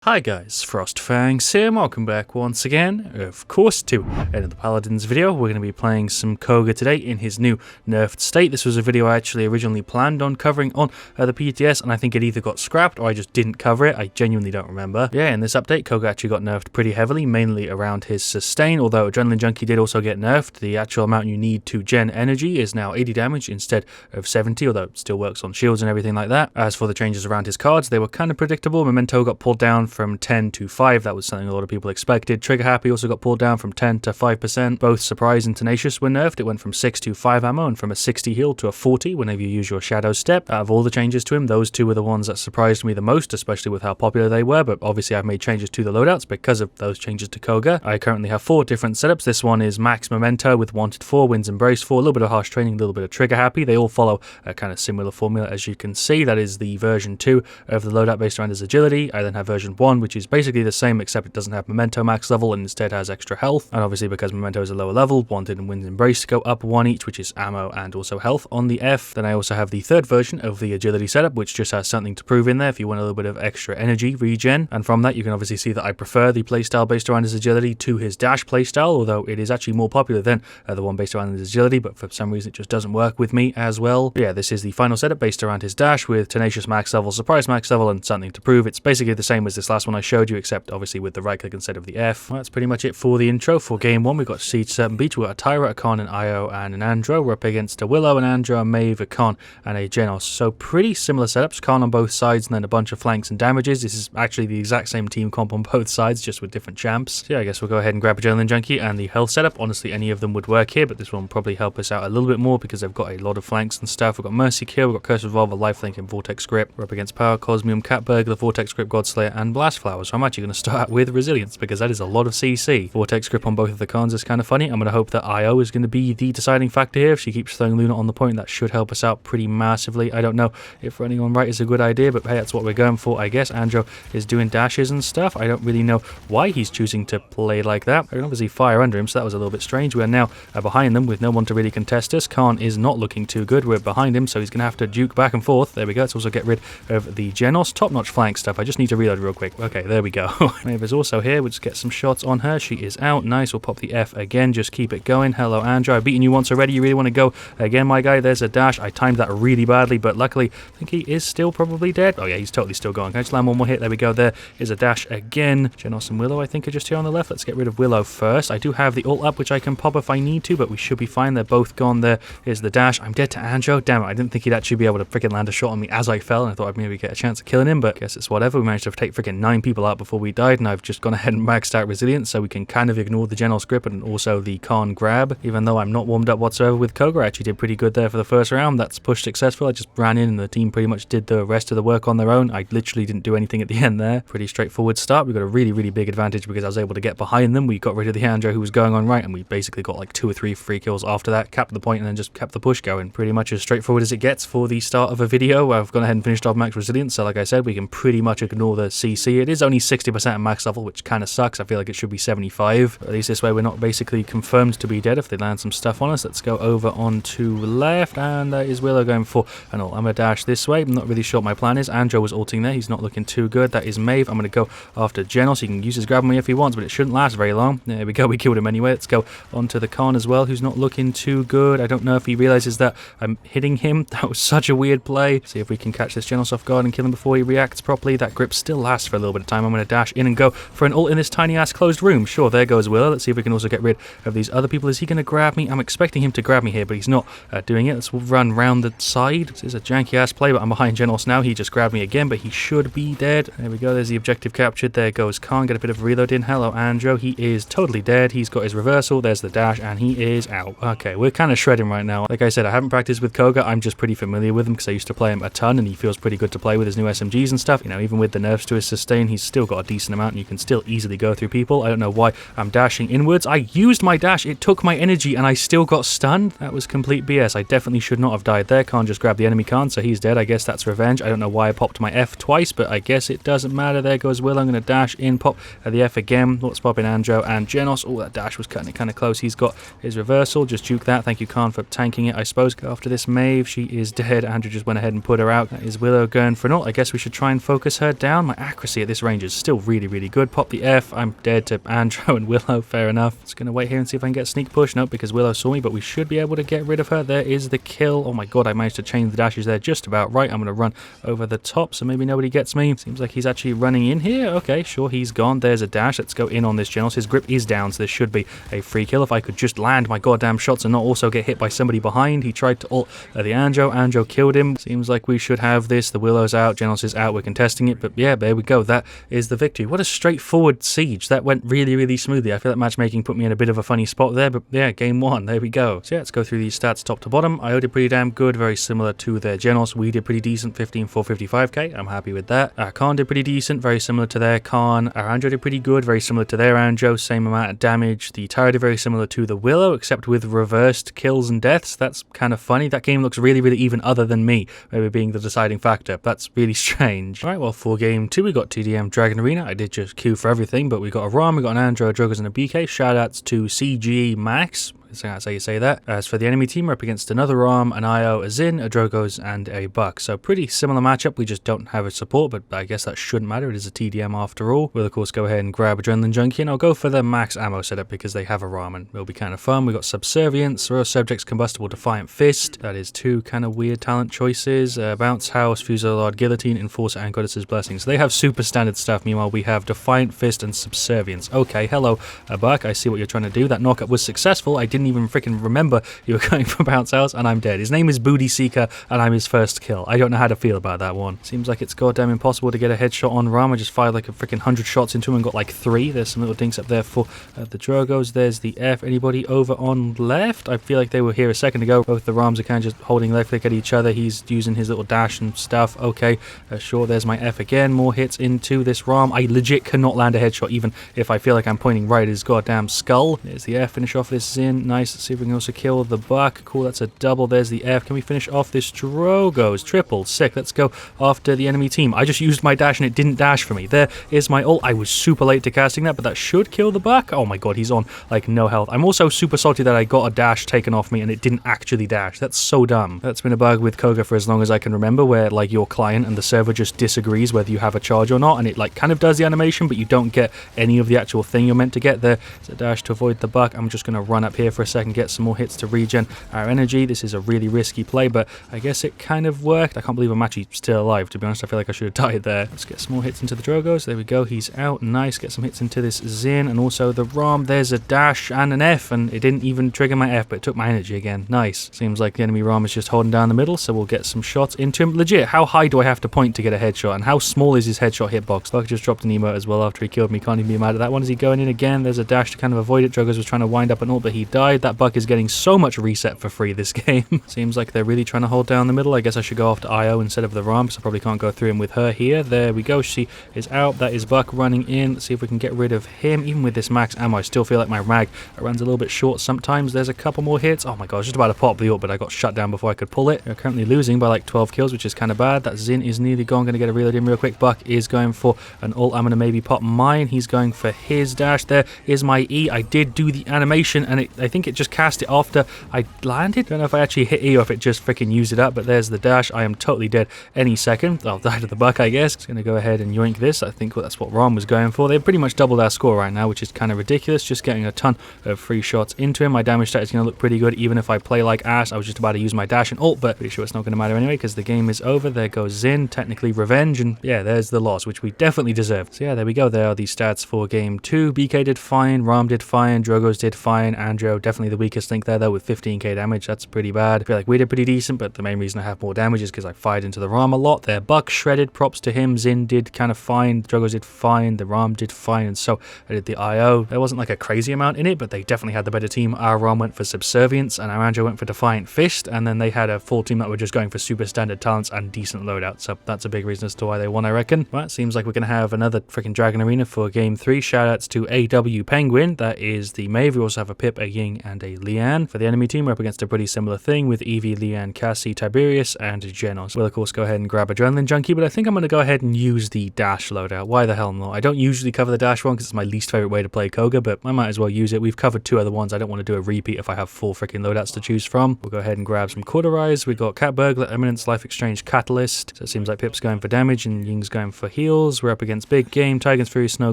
Hi guys, FrostFangs here, and welcome back once again, of course, to another Paladins video. We're going to be playing some Koga today in his new nerfed state. This was a video I actually originally planned on covering on the PTS, and I think it either got scrapped or I just didn't cover it. I genuinely don't remember. Yeah, in this update, Koga actually got nerfed pretty heavily, mainly around his sustain, although Adrenaline Junkie did also get nerfed. The actual amount you need to gen energy is now 80 damage instead of 70, although it still works on shields and everything like that. As for the changes around his cards, they were kind of predictable. Memento got pulled down from 10 to 5, that was something a lot of people expected. Trigger Happy also got pulled down from 10 to 5%. Both Surprise and Tenacious were nerfed. It went from 6 to 5 ammo and from a 60 heal to a 40 whenever you use your Shadow Step. Out of all the changes to him, those two were the ones that surprised me the most, especially with how popular they were, but obviously I've made changes to the loadouts because of those changes to Koga. I currently have 4 different setups. This one is Max Memento with Wanted 4, Winds Embrace 4, a little bit of Harsh Training, a little bit of Trigger Happy. They all follow a kind of similar formula, as you can see. That is the version 2 of the loadout based around his agility. I then have version 1, which is basically the same except it doesn't have Memento max level and instead has extra health. And obviously because Memento is a lower level, Wanted and Winds Embrace go up 1 each, which is ammo and also health on the F. Then I also have the third version of the agility setup, which just has something to prove in there if you want a little bit of extra energy regen. And from that you can obviously see that I prefer the playstyle based around his agility to his dash playstyle, although it is actually more popular than the one based around his agility, but for some reason it just doesn't work with me as well. But yeah, this is the final setup based around his dash with Tenacious max level, Surprise max level, and something to prove. It's basically the same as this last one I showed you, except obviously with the right click instead of the F. Well, that's pretty much it for the intro. For game 1, we've got Siege Serpent Beach, we've got a Tyra, a Con, an Io, and an Andro. We're up against a Willow, an Andro, a Maeve, a Con, and a Genos. So pretty similar setups, Con on both sides and then a bunch of flanks and damages. This is actually the exact same team comp on both sides, just with different champs. So yeah, I guess we'll go ahead and grab Adrenaline Junkie and the health setup. Honestly, any of them would work here, but this one will probably help us out a little bit more because they've got a lot of flanks and stuff. We've got Mercy Kill, we've got Curse Revolver, Lifelink, and Vortex Grip. We're up against Power, Cosmium, Catburg, the Vortex Grip, Godslayer, and Blast Flower. So I'm actually going to start with Resilience because that is a lot of CC. Vortex Grip on both of the cons is kind of funny. I'm going to hope that Io is going to be the deciding factor here. If she keeps throwing Luna on the point, that should help us out pretty massively. I don't know if running on right is a good idea, but hey, that's what we're going for, I guess. Andro is doing dashes and stuff. I don't really know why he's choosing to play like that. I can obviously fire under him, so that was a little bit strange. We are now behind them with no one to really contest us. Khan is not looking too good. We're behind him, so he's going to have to duke back and forth. There we go. Let's also get rid of the Genos. Top-notch flank stuff. I just need to reload real quick. Okay, there we go. Maeve is also here. We'll just get some shots on her. She is out. Nice. We'll pop the F again. Just keep it going. Hello, Andro. I've beaten you once already. You really want to go again, my guy? There's a dash. I timed that really badly, but luckily I think he is still probably dead. Oh yeah, he's totally still going. Can I just land one more hit? There we go. There is a dash again. Genos and Willow, I think, are just here on the left. Let's get rid of Willow first. I do have the ult up, which I can pop if I need to, but we should be fine. They're both gone. There is the dash. I'm dead to Andro. Damn it. I didn't think he'd actually be able to freaking land a shot on me as I fell, and I thought I'd maybe get a chance of killing him, but I guess it's whatever. We managed to take freaking 9 people out before we died, and I've just gone ahead and maxed out Resilience, so we can kind of ignore the Genos grip and also the Con grab. Even though I'm not warmed up whatsoever with Koga, I actually did pretty good there for the first round. That's push successful. I just ran in and the team pretty much did the rest of the work on their own. I literally didn't do anything at the end there. Pretty straightforward start. We got a really, really big advantage because I was able to get behind them. We got rid of the Andro who was going on right, and we basically got like 2 or 3 free kills after that, capped the point, and then just kept the push going. Pretty much as straightforward as it gets for the start of a video. I've gone ahead and finished off max resilience, so like I said, we can pretty much ignore the CC. It is only 60% at max level, which kind of sucks. I feel like it should be 75. But at least this way we're not basically confirmed to be dead if they land some stuff on us. Let's go over onto left, and there is Willow going for an ult. I'm going to dash this way. I'm not really sure what my plan is. Andro was ulting there. He's not looking too good. That is Maeve. I'm going to go after Genos. He can use his grab on me if he wants, but it shouldn't last very long. There we go. We killed him anyway. Let's go onto the Con as well, who's not looking too good. I don't know if he realizes that I'm hitting him. That was such a weird play. See if we can catch this Genos off guard and kill him before he reacts properly. That grip still lasts for a little bit of time. I'm going to dash in and go for an ult in this tiny ass closed room. Sure, there goes Willow. Let's see if we can also get rid of these other people. Is he going to grab me? I'm expecting him to grab me here, but he's not doing it. Let's run round the side. This is a janky ass play, but I'm behind Genos now. He just grabbed me again, but he should be dead. There we go. There's the objective captured. There goes Khan. Get a bit of a reload in. Hello, Andro. He is totally dead. He's got his reversal. There's the dash, and he is out. Okay, we're kind of shredding right now. Like I said, I haven't practiced with Koga. I'm just pretty familiar with him because I used to play him a ton, and he feels pretty good to play with his new SMGs and stuff. You know, even with the nerfs to his sustain, he's still got a decent amount, and you can still easily go through people. I don't know why I'm dashing inwards. I used my dash. It took my energy, and I still got stunned. That was complete BS. I definitely should not have died there. Can't just grab the enemy Khan, so he's dead. I guess that's revenge. I don't know why I popped my F twice, but I guess it doesn't matter. There goes Will. I'm going to dash in, pop the F again. Let's pop in Andro and Genos. Oh, that dash was cutting it kind of close. He's got his reversal. Just juke that. Thank you, Khan, for tanking it, I suppose. Go after this Maeve. She is dead. Andrew just went ahead and put her out. That is Willow going for an ult. I guess we should try and focus her down. My accuracy accuracy at this range is still really, really good. Pop the F. I'm dead to Andrew and Willow. Fair enough. Just going to wait here and see if I can get a sneak push. Nope, because Willow saw me, but we should be able to get rid of her. There is the kill. Oh my god, I managed to chain the dashes there just about right. I'm going to run over the top so maybe nobody gets me. Seems like he's actually running in here. Okay, sure, he's gone. There's a dash. Let's go in on this general. His grip is down, so this should be a free kill. If I could just land my goddamn shots and not also get hit by somebody behind. He tried to ult the Anjo. Anjo killed him. Seems like we should have this. The Willow's out. Genos is out. We're contesting it, but yeah, there we go. That is the victory. What a straightforward siege. That went really, really smoothly. I feel like matchmaking put me in a bit of a funny spot there, but yeah, game one. There we go. So yeah, let's go through these stats top to bottom. IO did pretty damn good. Very similar to their Genos. We did pretty decent. 15,455k. I'm happy with that. Our Khan did pretty decent. Very similar to their Khan. Our Anjo did pretty good. Very similar to their Anjo. Same amount of damage. The Tara did very similar to the Willow, except with reversed kills and deaths. That's kind of funny. That game looks really, really even other than me, maybe being the deciding factor. That's really strange. Alright, well, for game 2, we got TDM Dragon Arena. I did just queue for everything, but we got a ROM, we got an Andro, a Drogos, and a BK. Shoutouts to CG Max. That's how you say that. As for the enemy team, we're up against another ROM, an IO, a Xin, a Drogos, and a Buck. So pretty similar matchup. We just don't have a support, but I guess that shouldn't matter. It is a TDM after all. We'll of course go ahead and grab Adrenaline Junkie, and I'll go for the max ammo setup because they have a ROM and it'll be kind of fun. We got Subservience, Royal Subjects, Combustible, Defiant Fist. That is two kind of weird talent choices. Bounce House, Fusillade, Guillotine, Enforcer, and Goddess's Blessing. So they have super standard stuff. Meanwhile, we have Defiant Fist and Subservience. Okay, hello, Buck. I see what you're trying to do. That knockup was successful. I didn't even freaking remember you were going for Bounce House, and I'm dead. His name is Booty Seeker, and I'm his first kill. I don't know how to feel about that one. Seems like it's goddamn impossible to get a headshot on Ram. I just fired like a freaking 100 shots into him and got like 3. There's some little dinks up there for the Drogos. There's the F. Anybody over on left? I feel like they were here a second ago. Both the Rams are kind of just holding left click at each other. He's using his little dash and stuff. Okay, sure. There's my F again. More hits into this Ram. I legit cannot land a headshot even if I feel like I'm pointing right at his goddamn skull. There's the F. Finish off this Xin. Nice. Let's see if we can also kill the Buck. Cool, that's a double. There's the F. Can we finish off this Drogos? Triple. Sick. Let's go after the enemy team. I just used my dash and it didn't dash for me. There is my ult. I was super late to casting that, but that should kill the Buck. Oh my god, he's on like no health. I'm also super salty that I got a dash taken off me and it didn't actually dash. That's so dumb. That's been a bug with Koga for as long as I can remember, where like your client and the server just disagrees whether you have a charge or not, and it like kind of does the animation, but you don't get any of the actual thing you're meant to get. There's a dash to avoid the Buck. I'm just going to run up here for a second, get some more hits to regen our energy. This is a really risky play, but I guess it kind of worked. I can't believe I'm actually still alive, to be honest. I feel like I should have died there. Let's get some more hits into the Drogos. There we go. He's out. Nice. Get some hits into this Xin and also the ROM. There's a dash and an F, and it didn't even trigger my F, but it took my energy again. Nice. Seems like the enemy ROM is just holding down the middle, so we'll get some shots into him. Legit, how high do I have to point to get a headshot, and how small is his headshot hitbox? Buck just dropped an emote as well after he killed me. Can't even be mad at that one. Is he going in again? There's a dash to kind of avoid it. Drogos was trying to wind up an ult, but he died. That Buck is getting so much reset for free this game. Seems like they're really trying to hold down the middle. I guess I should go after IO instead of the ROM, so I probably can't go through him with her here. There we go. She is out. That is Buck running in. Let's see if we can get rid of him. Even with this max ammo, I still feel like my mag runs a little bit short sometimes. There's a couple more hits. Oh my god, I was just about to pop the ult, but I got shut down before I could pull it. We're currently losing by like 12 kills, which is kind of bad. That Xin is nearly gone. Going to get a reload in real quick. Buck is going for an ult. I'm going to maybe pop mine. He's going for his dash. There is my E. I did do the animation, and I think it just cast it after I landed. Don't know if I actually hit E or if it just freaking used it up, but there's the dash. I am totally dead any second. I'll die to the Buck, I guess. It's going to go ahead and yoink this. I think that's what Ron was going for. They've pretty much doubled our score right now, which is kind of ridiculous. Just getting a ton of free shots into him. My damage stat is going to look pretty good, even if I play like ass. I was just about to use my dash and ult, but pretty sure it's not going to matter anyway, because the game is over. There goes Xin, technically revenge, and yeah, there's the loss, which we definitely deserved. So yeah, there we go. There are the stats for game 2. BK did fine, Ram did fine, Drogos did fine, Andro definitely the weakest link there though with 15k damage. That's pretty bad. I feel like we did pretty decent, but the main reason I have more damage is because I fired into the Ram a lot. Their Buck shredded, props to him. Xin did kind of fine, Drogos did fine, the Ram did fine, and so I did the IO. There wasn't like a crazy amount in it, but they definitely had the better team. Our Ram went for Subservience, and our Andro went for Defiant Fist, and then they had a full team that were just going for super standard talents and decent loadouts, so that's a big reason as to why they won, I reckon. Well, it seems like we're going to have another freaking Dragon Arena for game 3. Shoutouts to AW Penguin, that is the Mave. We also have a Pip, a Ying, Ying, and a Lian. For the enemy team, we're up against a pretty similar thing with Eevee, Lian, Cassie, Tiberius, and Genos. We'll of course go ahead and grab Adrenaline Junkie, but I think I'm going to go ahead and use the dash loadout. Why the hell not? I don't usually cover the dash one because it's my least favorite way to play Koga, but I might as well use it. We've covered 2 other ones. I don't want to do a repeat if I have 4 freaking loadouts to choose from. We'll go ahead and grab some Cauterize. We got Cat Burglar, Eminence, Life Exchange, Catalyst. So it seems like Pip's going for damage and Ying's going for heals. We're up against Big Game, Tiger's Fury, Snow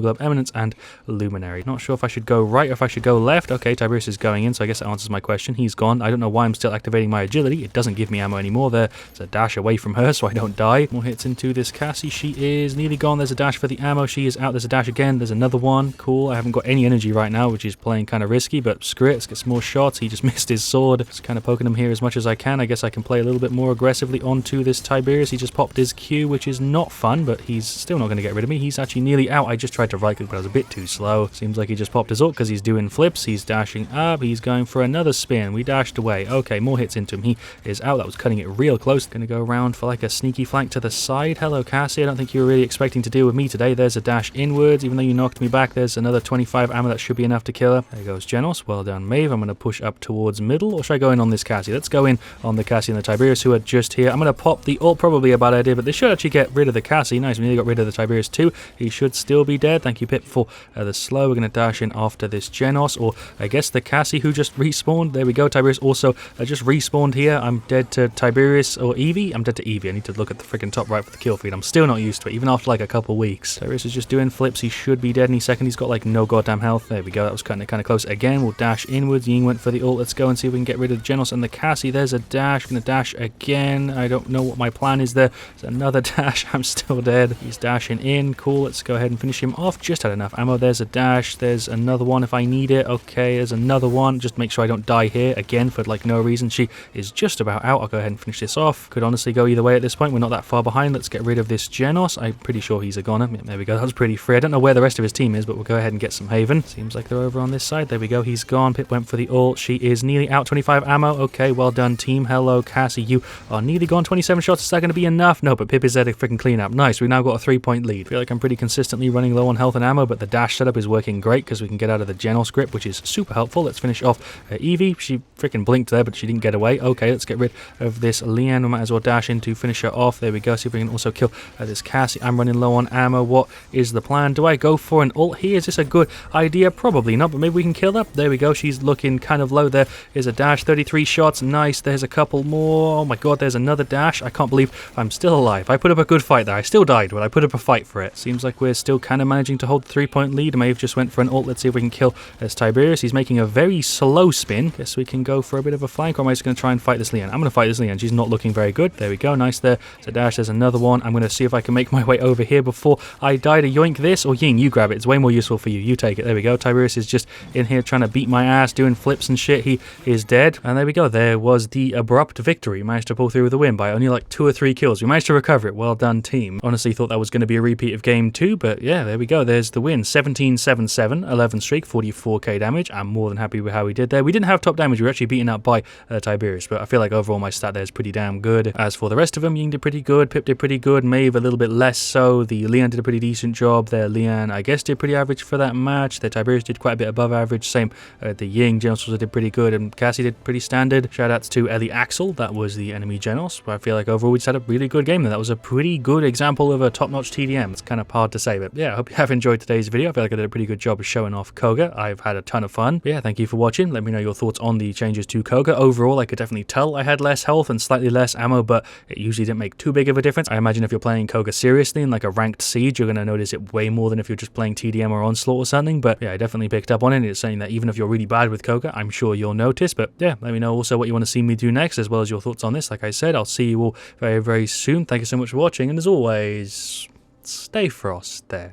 Globe, Eminence, and Luminary. Not sure if I should go right or if I should go left. Okay, Tiberius is going in, so I guess that answers my question. He's gone. I don't know why I'm still activating my agility. It doesn't give me ammo anymore. There's a dash away from her so I don't die. More hits into this Cassie. She is nearly gone. There's a dash for the ammo. She is out. There's a dash again. There's another one. Cool. I haven't got any energy right now, which is playing kind of risky, but screw it. Let's get some more shots. He just missed his sword. Just kind of poking him here as much as I can. I guess I can play a little bit more aggressively onto this Tiberius. He just popped his Q, which is not fun, but he's still not going to get rid of me. He's actually nearly out. I just tried to right click, but I was a bit too slow. Seems like he just popped his ult because he's doing flips. He's dashing up. He's going for another spin. We dashed away. Okay, more hits into him. He is out. That was cutting it real close. Going to go around for like a sneaky flank to the side. Hello, Cassie. I don't think you were really expecting to deal with me today. There's a dash inwards. Even though you knocked me back, there's another 25 ammo. That should be enough to kill her. There goes Genos. Well done, Maeve. I'm going to push up towards middle, or should I go in on this Cassie? Let's go in on the Cassie and the Tiberius, who are just here. I'm going to pop the ult. Probably a bad idea, but they should actually get rid of the Cassie. Nice. We nearly got rid of the Tiberius too. He should still be dead. Thank you, Pip, for the slow. We're going to dash in after this Genos, or I guess the Cassie who just respawned. There we go. Tiberius also just respawned here. I'm dead to Tiberius or Eevee. I'm dead to Eevee. I need to look at the freaking top right for the kill feed. I'm still not used to it, even after like a couple weeks. Tiberius is just doing flips. He should be dead any second. He's got like no goddamn health. There we go. That was kind of close. Again, we'll dash inwards. Ying went for the ult. Let's go and see if we can get rid of Genos and the Cassie. There's a dash. Going to dash again. I don't know what my plan is there. There's another dash. I'm still dead. He's dashing in. Cool. Let's go ahead and finish him off. Just had enough ammo. There's a dash. There's another one if I need it. Okay, there's another one. Just make sure I don't die here again for like no reason. She is just about out. I'll go ahead and finish this off. Could honestly go either way at this point. We're not that far behind. Let's get rid of this Genos. I'm pretty sure he's a goner. There we go. That was pretty free. I don't know where the rest of his team is, but we'll go ahead and get some Haven. Seems like they're over on this side. There we go. He's gone. Pip went for the ult. She is nearly out. 25 ammo. Okay, well done, team. Hello, Cassie. You are nearly gone. 27 shots. Is that going to be enough? No, but Pip is there to freaking clean up. Nice. We've now got a 3-point lead. I feel like I'm pretty consistently running low on health and ammo, but the dash setup is working great because we can get out of the Genos grip, which is super helpful. Let's finish off Eevee. She freaking blinked there, but she didn't get away. Okay, let's get rid of this Lian. We might as well dash in to finish her off. There we go. See if we can also kill this Cassie. I'm running low on ammo. What is the plan? Do I go for an ult here? Is this a good idea? Probably not, but maybe we can kill her. There we go. She's looking kind of low. There is a dash. 33 shots. Nice. There's a couple more. Oh my god, there's another dash. I can't believe I'm still alive. I put up a good fight there. I still died, but I put up a fight for it. Seems like we're still kind of managing to hold the 3-point lead. Maeve just went for an ult. Let's see if we can kill this Tiberius. He's making a very slow spin. Guess we can go for a bit of a flank, or am I just going to try and fight this Lian? I'm going to fight this Lian. She's not looking very good. There we go. Nice there. There's a dash. There's another one. I'm going to see if I can make my way over here before I die to yoink this. Or Ying, you grab it. It's way more useful for you. You take it. There we go. Tiberius is just in here trying to beat my ass, doing flips and shit. He is dead. And there we go. There was the abrupt victory. Managed to pull through with a win by only like 2 or 3 kills. We managed to recover it. Well done, team. Honestly thought that was going to be a repeat of game 2, but yeah, there we go. There's the win. 17-7-7, 11 streak, 44k damage. I'm more than happy with how we did there. We didn't have top damage. We were actually beaten up by Tiberius, but I feel like overall my stat there is pretty damn good. As for the rest of them, Ying did pretty good. Pip did pretty good. Maeve a little bit less so. The Lian did a pretty decent job there. Lian, I guess, did pretty average for that match. The Tiberius did quite a bit above average. Same the Ying. Genos also did pretty good, and Cassie did pretty standard. Shoutouts to Ellie Axel. That was the enemy Genos. But I feel like overall we just had a really good game there. That was a pretty good example of a top-notch TDM. It's kind of hard to say, but yeah, I hope you have enjoyed today's video. I feel like I did a pretty good job of showing off Koga. I've had a ton of fun. But yeah, thank you for watching. Let me know your thoughts on the changes to Koga. Overall, I could definitely tell I had less health and slightly less ammo, but it usually didn't make too big of a difference. I imagine if you're playing Koga seriously in like a ranked siege, you're going to notice it way more than if you're just playing TDM or Onslaught or something. But yeah, I definitely picked up on it. It's saying that even if you're really bad with Koga, I'm sure you'll notice. But yeah, let me know also what you want to see me do next, as well as your thoughts on this. Like I said, I'll see you all very, very soon. Thank you so much for watching, and as always, stay frost there.